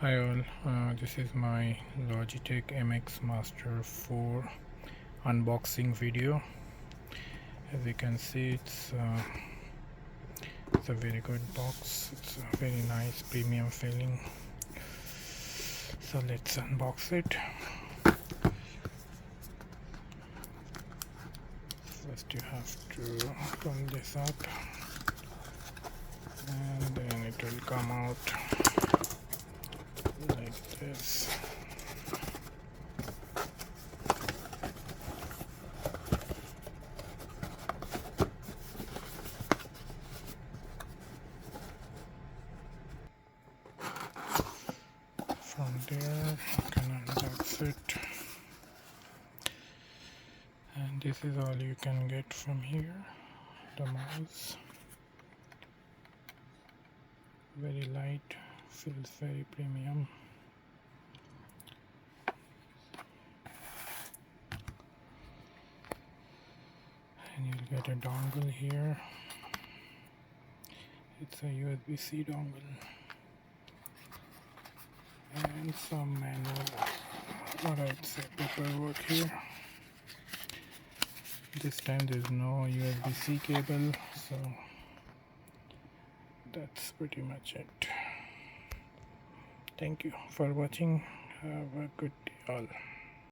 Hi all, this is my Logitech MX Master 4 unboxing video. As you can see, it's a very good box. It's a very nice premium feeling. So let's unbox it. First you have to open this up and then it will come out like this. From there you can unbox it, and this is all you can get from here. The mouse, very light, feels very premium. And you'll get a dongle here. It's a USB-C dongle and some manual, or I'd say paperwork here. This time there's no USB-C cable, so that's pretty much it. Thank you for watching. Have a good day all.